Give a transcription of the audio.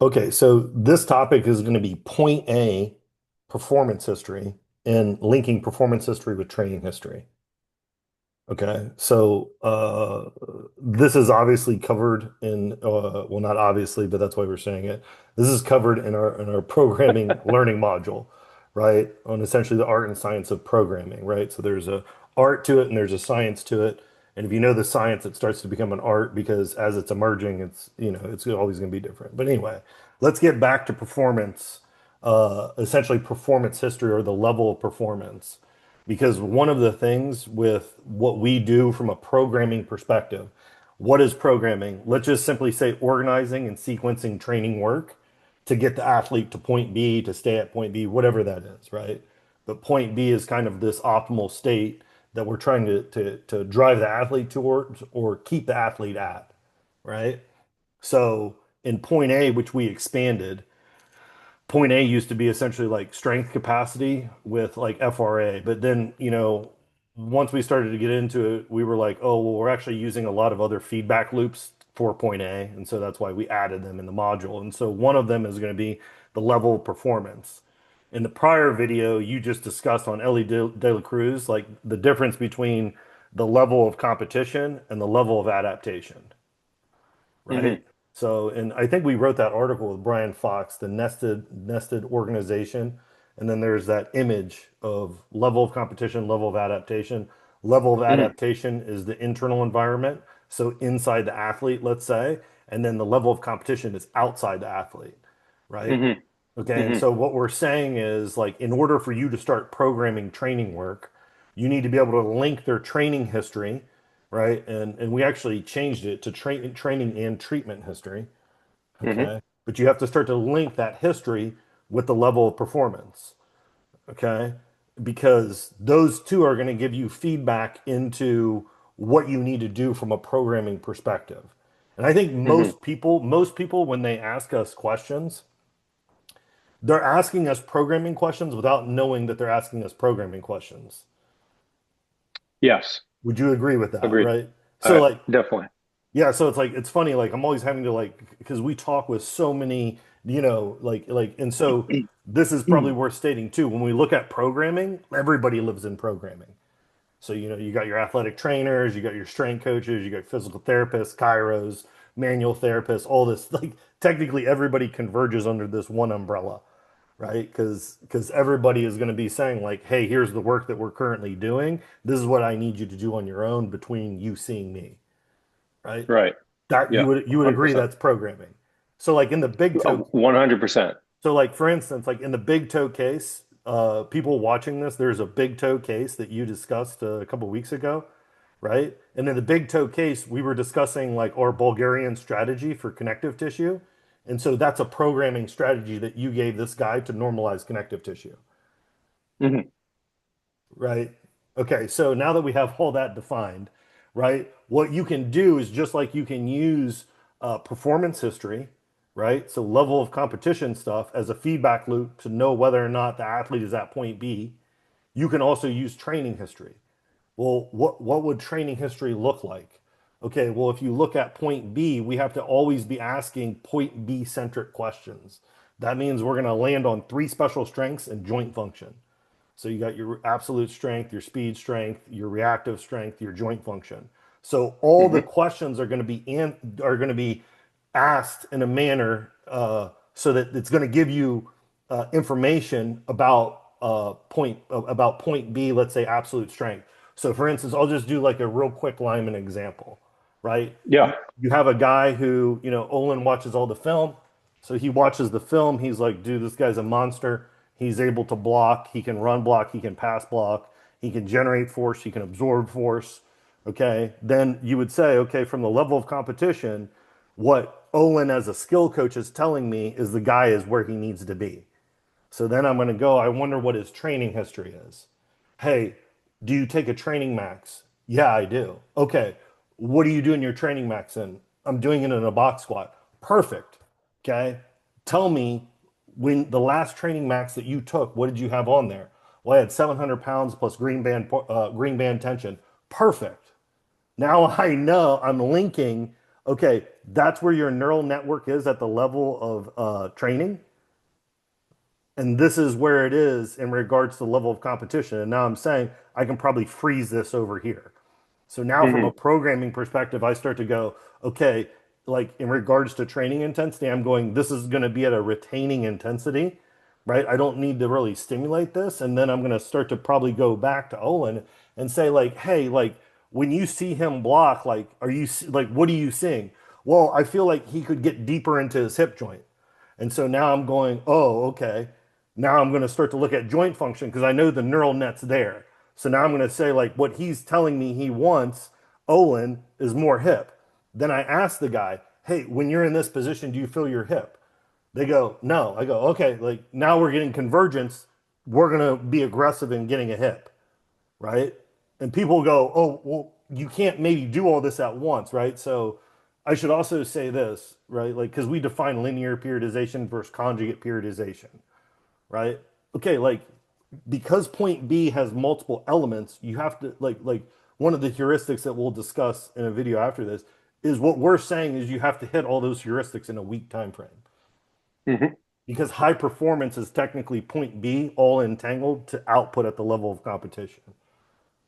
Okay, so this topic is going to be point A, performance history, and linking performance history with training history. Okay, so this is obviously covered in well, not obviously, but that's why we're saying it. This is covered in our programming learning module, right? On essentially the art and science of programming, right? So there's a art to it and there's a science to it. And if you know the science, it starts to become an art because as it's emerging, it's it's always going to be different. But anyway, let's get back to performance, essentially performance history or the level of performance. Because one of the things with what we do from a programming perspective, what is programming? Let's just simply say organizing and sequencing training work to get the athlete to point B, to stay at point B, whatever that is, right? But point B is kind of this optimal state that we're trying to drive the athlete towards or keep the athlete at, right? So in point A, which we expanded, point A used to be essentially like strength capacity with like FRA. But then, once we started to get into it, we were like, oh, well, we're actually using a lot of other feedback loops for point A. And so that's why we added them in the module. And so one of them is going to be the level of performance. In the prior video, you just discussed on Ellie De La Cruz, like the difference between the level of competition and the level of adaptation, right? Hmm. So, and I think we wrote that article with Brian Fox, the nested organization, and then there's that image of level of competition, level of adaptation. Level of Hmm. adaptation is the internal environment, so inside the athlete, let's say, and then the level of competition is outside the athlete, right? Hmm. Okay, and Hmm. so what we're saying is like in order for you to start programming training work, you need to be able to link their training history, right? And we actually changed it to training and treatment history. Hmm. Okay. But you have to start to link that history with the level of performance. Okay. Because those two are going to give you feedback into what you need to do from a programming perspective. And I think Hmm. most people, when they ask us questions, they're asking us programming questions without knowing that they're asking us programming questions. Yes, Would you agree with that, agreed. right? So like, Definitely. yeah, so it's like it's funny, like I'm always having to like because we talk with so many, and so this is probably worth stating too. When we look at programming, everybody lives in programming. So you got your athletic trainers, you got your strength coaches, you got physical therapists, chiros, manual therapists, all this. Like technically everybody converges under this one umbrella, right? Because everybody is going to be saying like, hey, here's the work that we're currently doing. This is what I need you to do on your own between you seeing me, right? Right. That you Yeah. would you would agree 100%. that's programming. So like in the big toe, 100%. so like for instance, like in the big toe case, people watching this, there's a big toe case that you discussed a couple weeks ago, right? And in the big toe case, we were discussing like our Bulgarian strategy for connective tissue. And so that's a programming strategy that you gave this guy to normalize connective tissue, Hmm. right? Okay, so now that we have all that defined, right, what you can do is just like you can use performance history, right? So level of competition stuff as a feedback loop to know whether or not the athlete is at point B. You can also use training history. Well, what would training history look like? Okay, well, if you look at point B, we have to always be asking point B centric questions. That means we're going to land on three special strengths and joint function. So you got your absolute strength, your speed strength, your reactive strength, your joint function. So all the Hmm. questions are going to be asked in a manner so that it's going to give you information about point B. Let's say absolute strength. So for instance, I'll just do like a real quick lineman example, right? You, Yeah. you have a guy who Olin watches all the film, so he watches the film. He's like, dude, this guy's a monster. He's able to block. He can run block. He can pass block. He can generate force. He can absorb force. Okay. Then you would say, okay, from the level of competition, what Olin as a skill coach is telling me is the guy is where he needs to be. So then I'm going to go, I wonder what his training history is. Hey, do you take a training max? Yeah, I do. Okay. What are you doing your training max in? I'm doing it in a box squat. Perfect. Okay. Tell me when the last training max that you took, what did you have on there? Well, I had 700 pounds plus green band tension. Perfect. Now I know I'm linking, okay, that's where your neural network is at the level of training. And this is where it is in regards to the level of competition. And now I'm saying I can probably freeze this over here. So now from a Hmm. programming perspective, I start to go, okay, like in regards to training intensity, I'm going, this is going to be at a retaining intensity, right? I don't need to really stimulate this. And then I'm going to start to probably go back to Olin and say like, hey, like when you see him block, like, like, what are you seeing? Well, I feel like he could get deeper into his hip joint. And so now I'm going, oh, okay. Now I'm going to start to look at joint function because I know the neural net's there. So now I'm going to say, like, what he's telling me he wants, Olin, is more hip. Then I ask the guy, hey, when you're in this position, do you feel your hip? They go, no. I go, okay, like now we're getting convergence. We're going to be aggressive in getting a hip, right? And people go, oh, well, you can't maybe do all this at once, right? So I should also say this, right? Like, because we define linear periodization versus conjugate periodization, right? Okay, like because point B has multiple elements, you have to like one of the heuristics that we'll discuss in a video after this is what we're saying is you have to hit all those heuristics in a week time frame Hmm. because high performance is technically point B all entangled to output at the level of competition.